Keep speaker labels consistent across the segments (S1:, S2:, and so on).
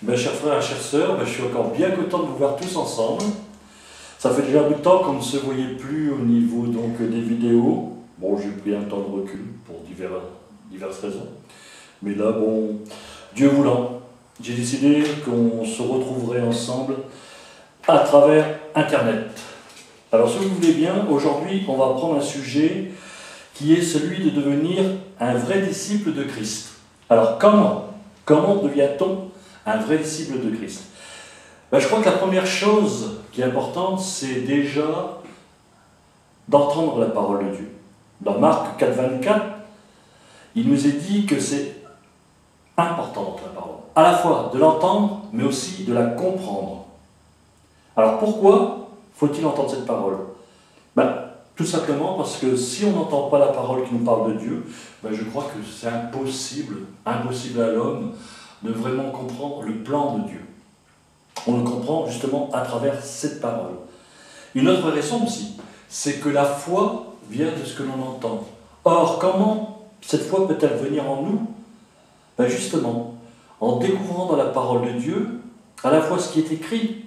S1: Chers frères et chères sœurs, je suis encore bien content de vous voir tous ensemble. Ça fait déjà un bout de temps qu'on ne se voyait plus au niveau des vidéos. Bon, j'ai pris un temps de recul pour diverses raisons. Mais là, Dieu voulant, j'ai décidé qu'on se retrouverait ensemble à travers Internet. Alors, si vous voulez bien, aujourd'hui, on va prendre un sujet qui est celui de devenir un vrai disciple de Christ. Alors, comment devient-on un vrai disciple de Christ? Je crois que la première chose qui est importante, c'est déjà d'entendre la parole de Dieu. Dans Marc 4,24, il nous est dit que c'est important d'entendre la parole. À la fois de l'entendre, mais aussi de la comprendre. Alors pourquoi faut-il entendre cette parole? Tout simplement parce que si on n'entend pas la parole qui nous parle de Dieu, je crois que c'est impossible à l'homme de vraiment comprendre le plan de Dieu. On le comprend justement à travers cette parole. Une autre raison aussi, c'est que la foi vient de ce que l'on entend. Or, comment cette foi peut-elle venir en nous? Justement, en découvrant dans la parole de Dieu, à la fois ce qui est écrit,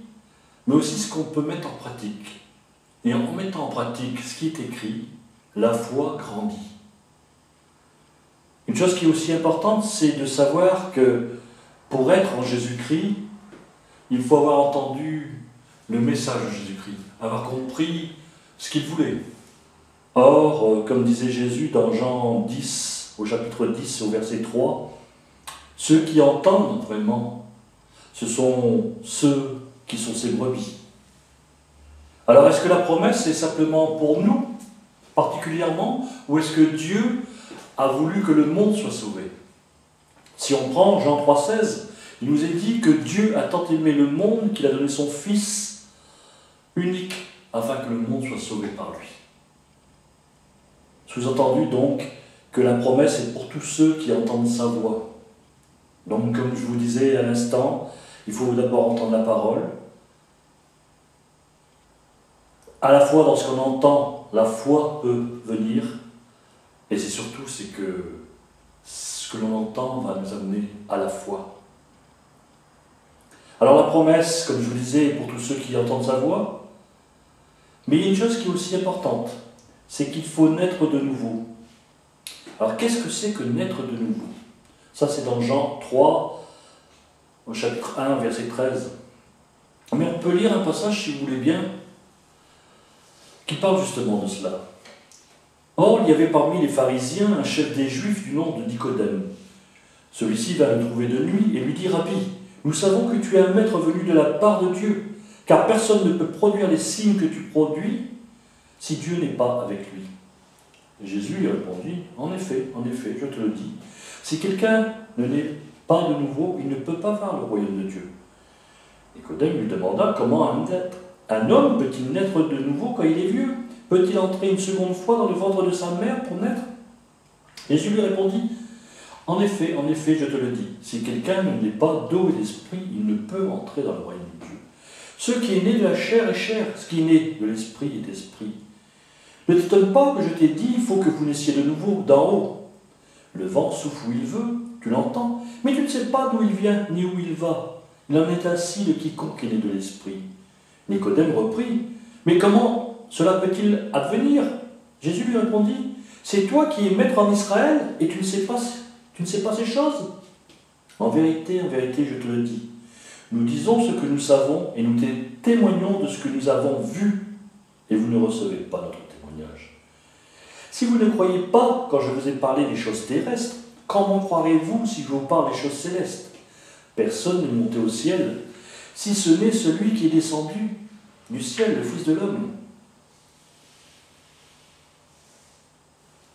S1: mais aussi ce qu'on peut mettre en pratique. Et en mettant en pratique ce qui est écrit, la foi grandit. Une chose qui est aussi importante, c'est de savoir que pour être en Jésus-Christ, il faut avoir entendu le message de Jésus-Christ, avoir compris ce qu'il voulait. Or, comme disait Jésus dans Jean 10, au chapitre 10, au verset 3, ceux qui entendent vraiment, ce sont ceux qui sont ses brebis. Alors, est-ce que la promesse est simplement pour nous, particulièrement, ou est-ce que Dieu a voulu que le monde soit sauvé? Si on prend Jean 3,16, il nous est dit que Dieu a tant aimé le monde qu'il a donné son Fils unique, afin que le monde soit sauvé par lui. Sous-entendu donc que la promesse est pour tous ceux qui entendent sa voix. Donc, comme je vous disais à l'instant, il faut d'abord entendre la parole. À la fois, lorsqu'on entend, la foi peut venir. Et c'est surtout que ce que l'on entend va nous amener à la foi. Alors la promesse, comme je vous disais, est pour tous ceux qui entendent sa voix. Mais il y a une chose qui est aussi importante, c'est qu'il faut naître de nouveau. Alors qu'est-ce que c'est que naître de nouveau? Ça c'est dans Jean 3, au chapitre 1, verset 13. Mais on peut lire un passage, si vous voulez bien, qui parle justement de cela. Or, il y avait parmi les pharisiens un chef des Juifs du nom de Nicodème. Celui-ci va le trouver de nuit et lui dit: Rabbi, nous savons que tu es un maître venu de la part de Dieu, car personne ne peut produire les signes que tu produis si Dieu n'est pas avec lui. Et Jésus lui répondit: En effet, je te le dis, si quelqu'un ne naît pas de nouveau, il ne peut pas voir le royaume de Dieu. Nicodème lui demanda: Comment un homme peut-il naître de nouveau quand il est vieux? Peut-il entrer une seconde fois dans le ventre de sa mère pour naître? Jésus lui répondit: En effet, je te le dis, si quelqu'un ne naît pas d'eau et d'esprit, il ne peut entrer dans le royaume de Dieu. Ce qui est né de la chair est chair, ce qui est né de l'esprit est esprit. Ne t'étonne pas que je t'ai dit, il faut que vous naissiez de nouveau d'en haut. Le vent souffle où il veut, tu l'entends, mais tu ne sais pas d'où il vient ni où il va. Il en est ainsi de quiconque est né de l'esprit. Nicodème reprit: Mais comment cela peut-il advenir? Jésus lui répondit: C'est toi qui es maître en Israël et tu ne sais pas ces choses? En vérité, je te le dis. Nous disons ce que nous savons et nous témoignons de ce que nous avons vu, et vous ne recevez pas notre témoignage. Si vous ne croyez pas quand je vous ai parlé des choses terrestres, comment croirez-vous si je vous parle des choses célestes? Personne n'est monté au ciel, si ce n'est celui qui est descendu du ciel, le Fils de l'homme.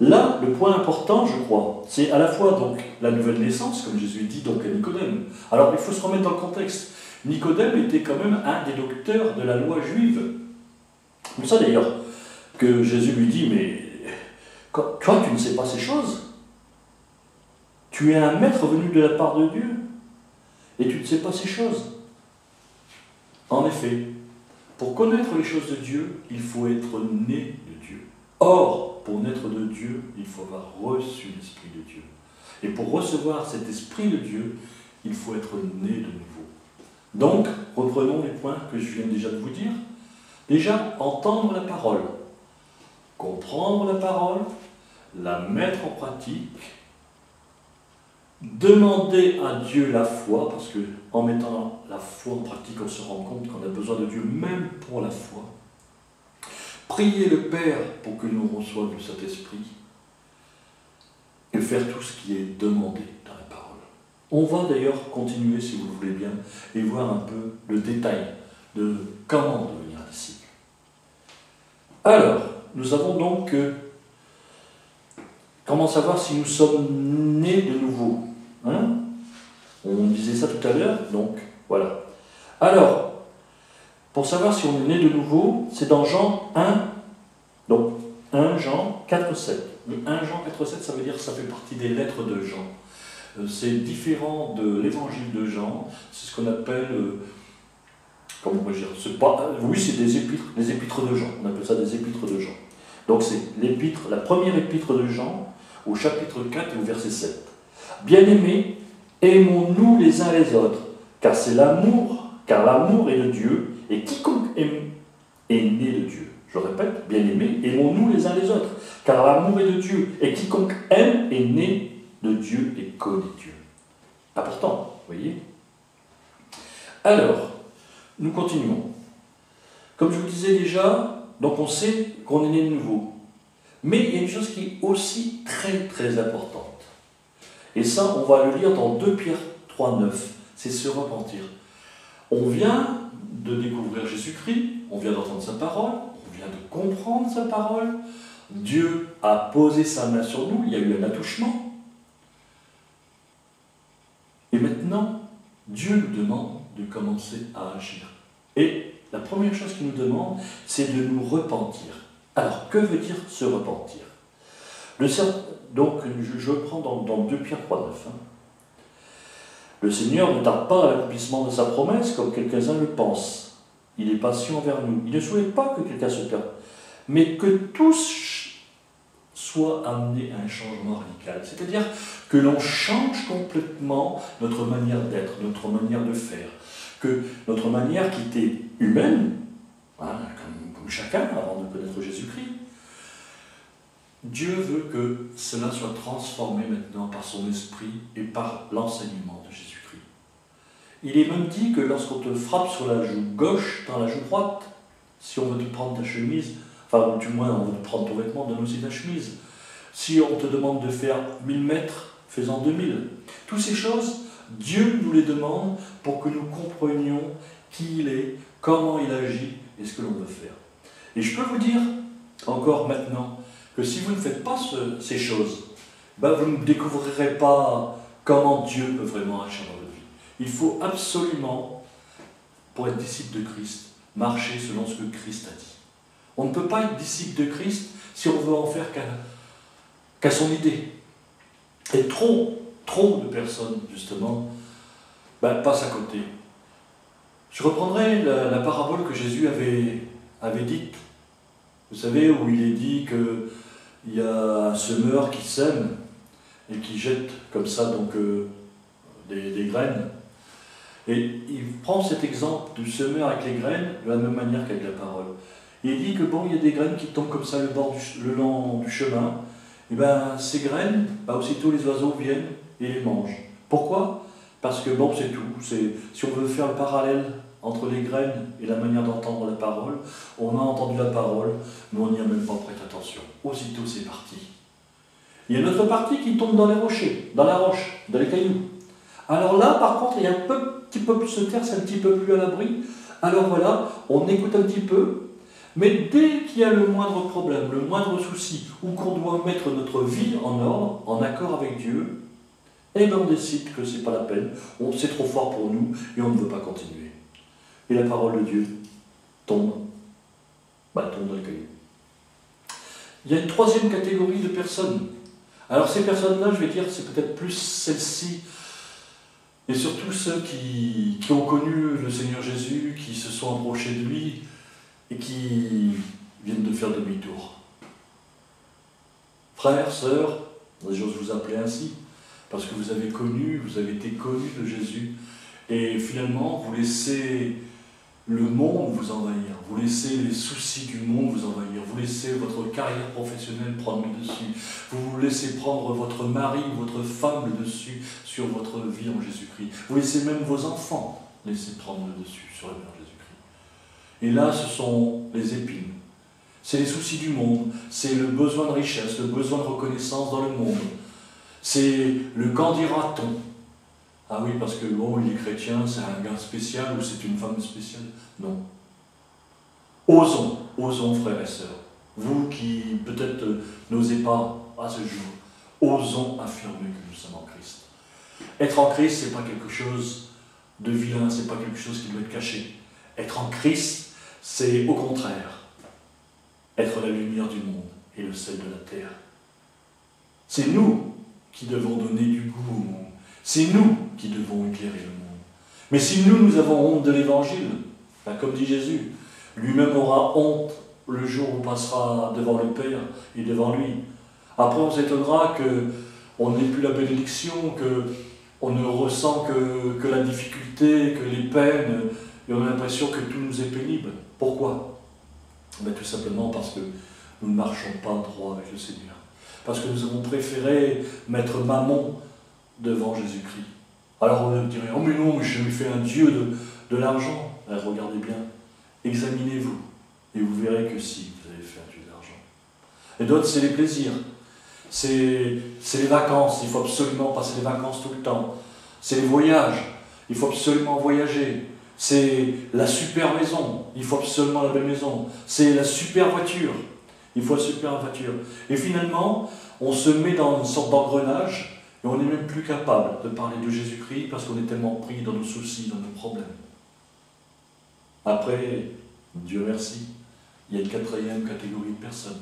S1: Là, le point important, je crois, c'est à la fois donc la nouvelle naissance, comme Jésus dit donc à Nicodème. Alors, il faut se remettre dans le contexte. Nicodème était quand même un des docteurs de la loi juive. C'est pour ça d'ailleurs que Jésus lui dit: Mais toi, tu ne sais pas ces choses. Tu es un maître venu de la part de Dieu, et tu ne sais pas ces choses. En effet, pour connaître les choses de Dieu, il faut être né de Dieu. Or, pour naître de Dieu, il faut avoir reçu l'Esprit de Dieu. Et pour recevoir cet Esprit de Dieu, il faut être né de nouveau. Donc, reprenons les points que je viens déjà de vous dire. Déjà, entendre la parole, comprendre la parole, la mettre en pratique, demander à Dieu la foi, parce qu'en mettant la foi en pratique, on se rend compte qu'on a besoin de Dieu même pour la foi. Prier le Père pour que nous reçoive le Saint-Esprit et faire tout ce qui est demandé dans la parole. On va d'ailleurs continuer, si vous le voulez bien, et voir un peu le détail de comment devenir un disciple. Alors, nous avons donc comment savoir si nous sommes nés de nouveau, hein? On disait ça tout à l'heure, donc voilà. Alors, pour savoir si on est né de nouveau, c'est dans Jean 1, donc 1 Jean 4, 7. Le 1 Jean 4, 7, ça veut dire que ça fait partie des lettres de Jean. C'est différent de l'évangile de Jean, c'est ce qu'on appelle, comment on va dire, oui, c'est des épîtres de Jean, on appelle ça des épîtres de Jean. Donc c'est la première épître de Jean, au chapitre 4 et au verset 7. Bien-aimés, aimons-nous les uns les autres, car l'amour est de Dieu, et quiconque aime est né de Dieu. Je répète, bien-aimés, aimons-nous les uns les autres, car l'amour est de Dieu, et quiconque aime est né de Dieu et connaît Dieu. Important, vous voyez? Alors, nous continuons. Comme je vous disais déjà, donc on sait qu'on est né de nouveau. Mais il y a une chose qui est aussi très très importante. Et ça, on va le lire dans 2 Pierre 3, 9. C'est se repentir. On vient de découvrir Jésus-Christ, on vient d'entendre sa parole, on vient de comprendre sa parole. Dieu a posé sa main sur nous, il y a eu un attouchement. Et maintenant, Dieu nous demande de commencer à agir. Et la première chose qu'il nous demande, c'est de nous repentir. Alors, que veut dire se repentir? Donc, je prends dans 2 Pierre 3, 9. Le Seigneur ne tarde pas à l'accomplissement de sa promesse, comme quelques-uns le pensent. Il est patient envers nous. Il ne souhaite pas que quelqu'un se perde, mais que tous soient amenés à un changement radical. C'est-à-dire que l'on change complètement notre manière d'être, notre manière de faire. Que notre manière qui était humaine, hein, comme chacun avant de connaître Jésus-Christ, Dieu veut que cela soit transformé maintenant par son esprit et par l'enseignement de Jésus-Christ. Il est même dit que lorsqu'on te frappe sur la joue gauche, dans la joue droite, si on veut te prendre ta chemise, enfin du moins on veut te prendre ton vêtement, donne aussi ta chemise. Si on te demande de faire 1000 mètres, fais-en 2000. Toutes ces choses, Dieu nous les demande pour que nous comprenions qui il est, comment il agit et ce que l'on veut faire. Et je peux vous dire, encore maintenant, que si vous ne faites pas ces choses, vous ne découvrirez pas comment Dieu peut vraiment agir dans votre vie. Il faut absolument, pour être disciple de Christ, marcher selon ce que Christ a dit. On ne peut pas être disciple de Christ si on veut en faire qu'à son idée. Et trop de personnes, justement, passent à côté. Je reprendrai la parabole que Jésus avait dite. Vous savez, où il est dit qu'il y a un semeur qui sème et qui jette comme ça donc des graines. Et il prend cet exemple du semeur avec les graines de la même manière qu'avec la parole. Il dit que il y a des graines qui tombent comme ça le long du chemin. Et ces graines, aussitôt les oiseaux viennent et les mangent. Pourquoi? Parce que c'est tout. Si on veut faire le parallèle entre les graines et la manière d'entendre la parole, on a entendu la parole, mais on n'y a même pas prêté attention. Aussitôt c'est parti. Il y a une autre partie qui tombe dans les rochers, dans la roche, dans les cailloux. Alors là, par contre, il y a un petit peu plus de terre, c'est un petit peu plus à l'abri. Alors voilà, on écoute un petit peu, mais dès qu'il y a le moindre problème, le moindre souci, ou qu'on doit mettre notre vie en ordre, en accord avec Dieu, on décide que c'est pas la peine, c'est trop fort pour nous, et on ne veut pas continuer. Et la parole de Dieu tombe dans le caillou. Il y a une troisième catégorie de personnes. Alors ces personnes-là, je vais dire, c'est peut-être plus celles-ci, et surtout ceux qui ont connu le Seigneur Jésus, qui se sont approchés de lui, et qui viennent de faire demi-tour. Frères, sœurs, j'ose vous appeler ainsi, parce que vous avez été connu de Jésus, et finalement vous laissez le monde vous envahir, vous laissez les soucis du monde vous envahir, vous laissez votre carrière professionnelle prendre le dessus, vous laissez prendre votre mari, votre femme le dessus sur votre vie en Jésus-Christ, vous laissez même vos enfants laisser prendre le dessus sur la vie en Jésus-Christ. Et là, ce sont les épines, c'est les soucis du monde, c'est le besoin de richesse, le besoin de reconnaissance dans le monde, c'est le qu'en dira-t-on. Ah oui, parce que bon, il est chrétien, c'est un gars spécial ou c'est une femme spéciale. Non. Osons, frères et sœurs. Vous qui peut-être n'osez pas à ce jour, osons affirmer que nous sommes en Christ. Être en Christ, ce n'est pas quelque chose de vilain, ce n'est pas quelque chose qui doit être caché. Être en Christ, c'est au contraire être la lumière du monde et le sel de la terre. C'est nous qui devons donner du goût au monde. C'est nous qui devons éclairer le monde. Mais si nous avons honte de l'Évangile, ben comme dit Jésus, lui-même aura honte le jour où on passera devant le Père et devant lui. Après, on s'étonnera qu'on n'ait plus la bénédiction, qu'on ne ressent que la difficulté, que les peines, et on a l'impression que tout nous est pénible. Pourquoi? Ben, tout simplement parce que nous ne marchons pas droit avec le Seigneur. Parce que nous avons préféré mettre Mammon devant Jésus-Christ. Alors on dirait, oh mais non, je lui fais un Dieu de l'argent. Regardez bien, examinez-vous, et vous verrez que si, vous avez fait un Dieu de l'argent. Et d'autres, c'est les plaisirs, c'est les vacances, il faut absolument passer les vacances tout le temps. C'est les voyages, il faut absolument voyager. C'est la super maison, il faut absolument la belle maison. C'est la super voiture, il faut la super voiture. Et finalement, on se met dans une sorte d'engrenage, et on n'est même plus capable de parler de Jésus-Christ parce qu'on est tellement pris dans nos soucis, dans nos problèmes. Après, Dieu merci, il y a une quatrième catégorie de personnes